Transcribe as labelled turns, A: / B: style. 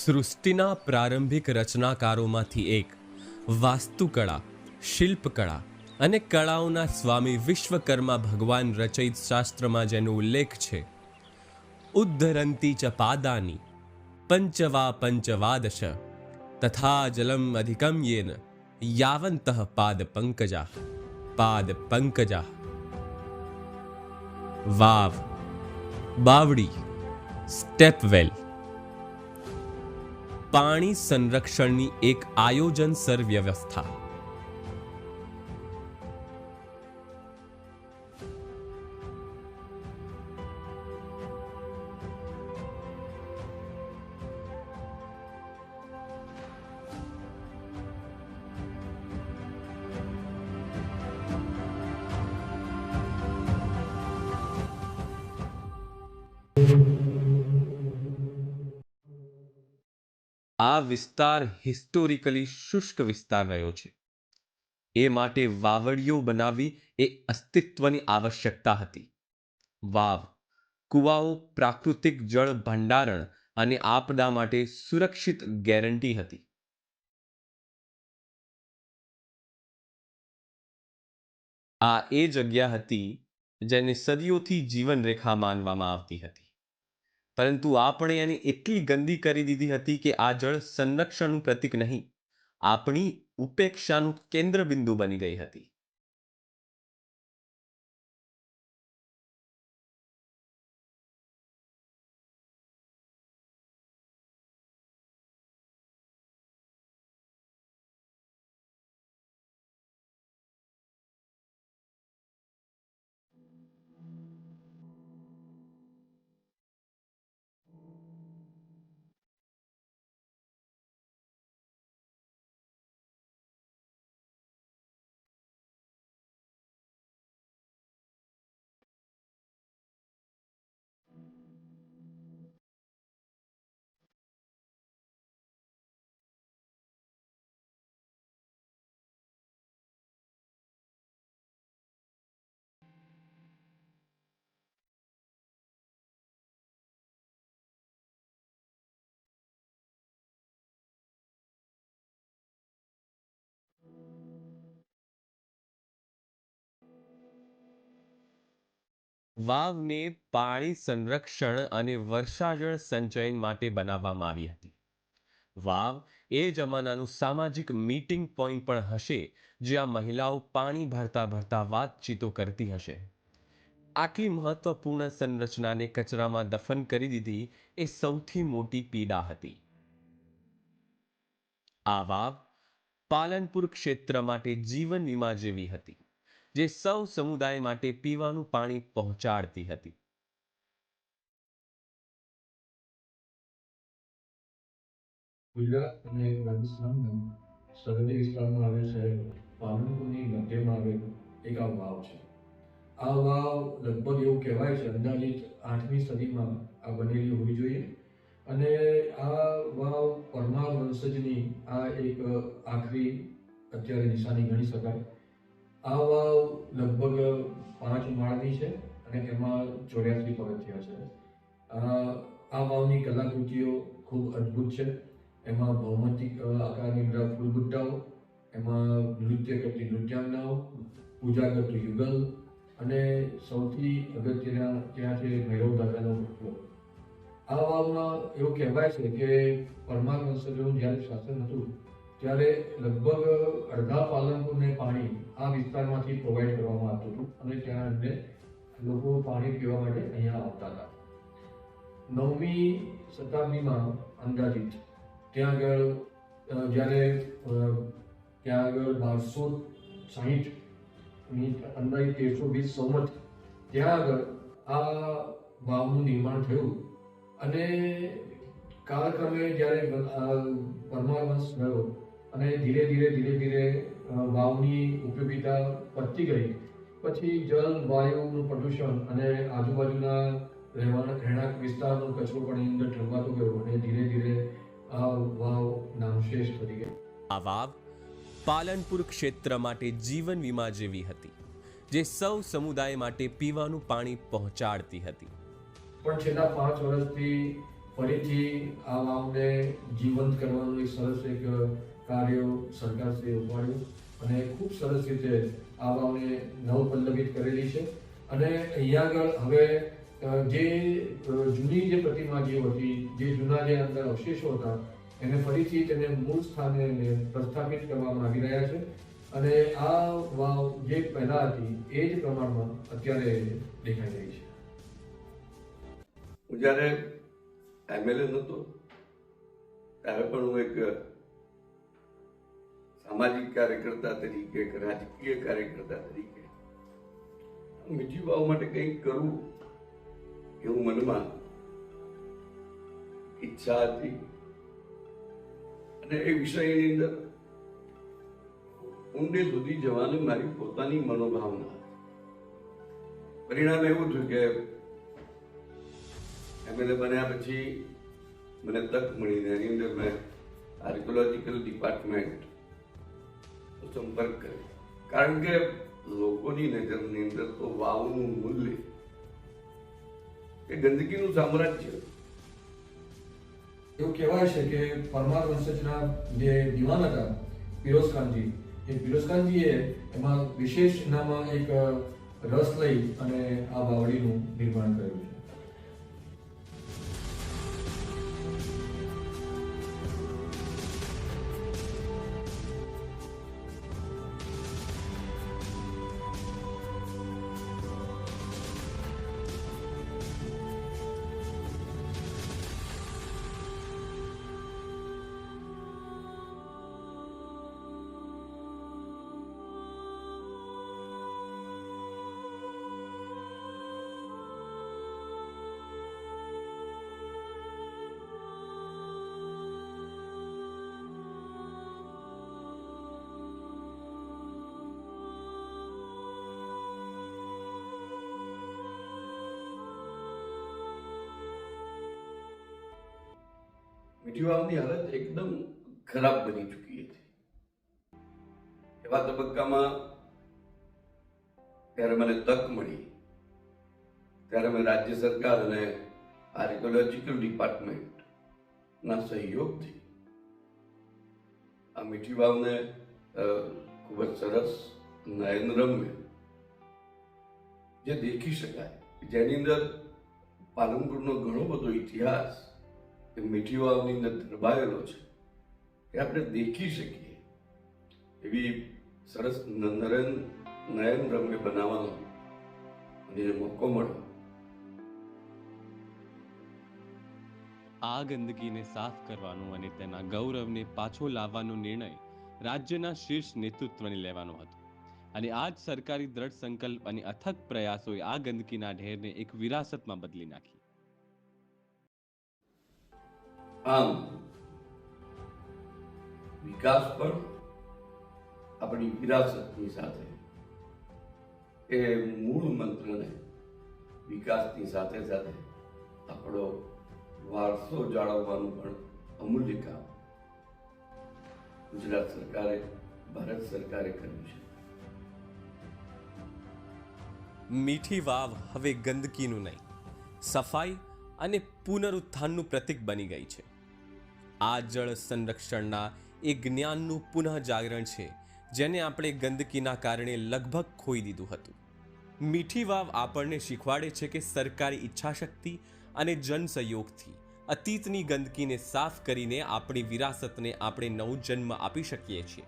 A: સૃષ્ટિના પ્રારંભિક રચનાકારોમાંથી એક વાસ્તુકળા, શિલ્પકળા અને કળાઓના સ્વામી વિશ્વકર્મા ભગવાન રચયિત શાસ્ત્રમાં જેનો ઉલ્લેખ છે, ઉદ્ધરંતી ચ પાદાની પંચવા પંચવાદશ તથા જલમ અધિકમ યેન યાવંતઃ પાદ પંકજા. વાવ, બાવડી, સ્ટેપવેલ પાણી સંરક્ષણની એક આયોજનસર વ્યવસ્થા. આ વિસ્તાર હિસ્ટોરિકલી શુષ્ક વિસ્તાર રહ્યો છે. એ માટે વાવડીઓ બનાવવી એ અસ્તિત્વની આવશ્યકતા હતી. વાવ, કુવાઓ પ્રાકૃતિક જળ ભંડારણ અને આપદા માટે સુરક્ષિત ગેરંટી હતી. આ એ જગ્યા હતી જેને સદીઓથી જીવનરેખા માનવામાં આવતી હતી, પરંતુ આપણે એને એટલી ગંદી કરી દીધી હતી કે આ જળ સંરક્ષણનું પ્રતીક નહીં, આપણી ઉપેક્ષાનું કેન્દ્રબિંદુ બની ગઈ હતી. વાવને પાણી સંરક્ષણ અને વર્ષાજળ સંચયન માટે બનાવવામાં આવી હતી. વાવ એ જમાનાનું સામાજિક મીટિંગ પોઈન્ટ પણ હશે, જ્યાં મહિલાઓ પાણી ભરતા ભરતા વાતચીતો કરતી હશે. આટલી મહત્વપૂર્ણ સંરચનાને કચરામાં દફન કરી દીધી એ સૌથી મોટી પીડા હતી. આ વાવ પાલનપુર ક્ષેત્ર માટે જીવન વીમા જેવી હતી, જે સૌ સમુદાય માટે પીવાનું પાણી પહોંચાડતી હતી.
B: ગુજરાત અને રાજસ્થાનના સરહદી વિસ્તારમાં આવેલ શહેર પાલનપુરની મધ્યમાં આવેલ એક આ વાવ છે. આ વાવ લગભગ એવું કહેવાય છે અંદાજિત 8મી સદીમાં આ બનેલી હોવી જોઈએ, અને આ વાવ પરમાર વંશજની આ એક આખરી અત્યારે નિશાની ગણી શકાય. આ વાવ લગભગ 5 માળની છે અને એમાં 84 પગથિયા છે. આ વાવની કલાકૃતિઓ ખૂબ અદ્ભુત છે. એમાં ભૌમિતિક આકારની બધા ફૂલબુટ્ટાઓ, એમાં નૃત્ય કરતી નૃત્યાંગનાઓ, પૂજા કરતું યુગલ, અને સૌથી અગત્યના ત્યાં છે ભૈરવ દાદાનો પુતળો. આ વાવમાં એવું કહેવાય છે કે પરમાર વંશજોનું જ્યારે શાસન હતું ત્યારે લગભગ અડધા પાલનપુરને પાણી આ વિસ્તારમાંથી પ્રોવાઈડ કરવામાં આવતું હતું, અને ત્યાં એમને લોકો પાણી પીવા માટે અહીંયા આવતા હતા. 9મી શતાબ્દીમાં અંદાજિત ત્યાં આગળ જ્યારે ત્યાં આગળ 1260ની અંદાજિત 1320 સંવત ત્યાં આગળ આ વાવનું નિર્માણ થયું, અને કાળક્રમે જ્યારે પરમાર વંશ ગયો અને ધીરે ધીરે વાવની ઉપયોગિતા વધતી ગઈ, પછી જલ વાયુનું પ્રદૂષણ અને આજુબાજુના રહેણાંક વિસ્તારનો કચરો પણ એની અંદર ઠલવાતો ગયો, અને ધીરે આ વાવ નામશેષ થઈ ગઈ.
A: આ વાવ પાલનપુર ક્ષેત્ર માટે જીવન વીમા જેવી હતી, જે સૌ સમુદાય માટે પીવાનું પાણી પહોંચાડતી હતી.
B: પણ છેલ્લા 5 વર્ષથી ફરીથી આ વાવને જીવંત કરવાનું એક સરસ એક કાર્ય સરકારશ્રીએ ઉપાડ્યું અને ખૂબ સરસ રીતે આ વાવને નવપલ્લવિત કરેલી છે. અને અહીંયા આગળ હવે જે જૂની જે પ્રતિમાજીઓ હતી, જે જૂના જે અંદર અવશેષો હતા, એને ફરીથી તેને મૂળ સ્થાને પ્રસ્થાપિત કરવામાં આવી રહ્યા છે. અને આ વાવ જે પહેલા હતી એ જ પ્રમાણમાં અત્યારે દેખાઈ રહી છે.
C: હું જ્યારે એમએલએ નહોતો ત્યારે પણ હું એક સામાજિક કાર્યકર્તા તરીકે, એક રાજકીય કાર્યકર્તા તરીકે મીઠી વાવ માટે કંઈક કરવું એવું મનમાં ઈચ્છા હતી. અને એ વિષયની અંદર ઊંડે સુધી જવાની મારી પોતાની મનોભાવના હતી. પરિણામ એવું થયું કે એમએલએ બન્યા પછી મને તક મળી. એની અંદર મેં આર્કિયોલોજીકલ ડિપાર્ટમેન્ટ સંપર્ક કર્યો. કારણ કે લોકોની નજરની અંદર તો વાવનું મૂલ્ય એ ગંદકીનું સામ્રાજ્ય.
B: એવું કહેવાય છે કે પરમાર વંશજના જે દિવાન હતા ફિરોઝખાનજી, એ ફિરોઝખાનજીએ એમાં વિશેષ એનામાં એક રસ લઈ અને આ વાવડીનું નિર્માણ કર્યું છે.
C: મીઠી વાવની હાલત એકદમ ખરાબ બની ચૂકી હતી. એવા તબક્કામાં ત્યારે મને તક મળી, ત્યારે મેં રાજ્ય સરકાર અને આર્કિયોલોજીકલ ડિપાર્ટમેન્ટના સહયોગથી આ મીઠી વાવને ખૂબ જ સરસ, નયનરમ્ય, જે દેખી શકાય, જેની અંદર પાલનપુરનો ઘણો બધો ઇતિહાસ એ મીઠી વાવની અંદર દરબાયેલો છે, એ આપણે દેખી શકીએ એવી સરસ નયનરમ્ય બનાવવાનો મને મોકો મળ્યો.
A: આ ગંદકીને સાફ કરવાનો અને તેના ગૌરવને પાછો લાવવાનો નિર્ણય રાજ્યના શીર્ષ નેતૃત્વને લેવાનો હતો. અને આ જ સરકારી દ્રઢ સંકલ્પ અને અથક પ્રયાસોએ આ ગંદકીના ઢેરને એક વિરાસતમાં બદલી નાખી.
C: આમ વિકાસ પણ આપણી વિરાસતની સાથે, એ મૂળ મંત્રને વિકાસની સાથે સાથે આપણો વારસો જાળવવાનું પણ અમૂલ્ય કામ ગુજરાત સરકારે, ભારત સરકારે કર્યું છે.
A: મીઠી વાવ હવે ગંદકીનું નહીં, સફાઈ અને પુનરુત્થાનનું પ્રતીક બની ગઈ છે. આ જળ સંરક્ષણના એ જ્ઞાનનું પુનઃ જાગરણ છે જેને આપણે ગંદકીના કારણે લગભગ ખોઈ દીધું હતું. મીઠી વાવ આપણને શીખવાડે છે કે સરકારી ઈચ્છાશક્તિ અને જનસહયોગથી અતીતની ગંદકીને સાફ કરીને આપણી વિરાસતને આપણે નવો જન્મ આપી શકીએ છીએ.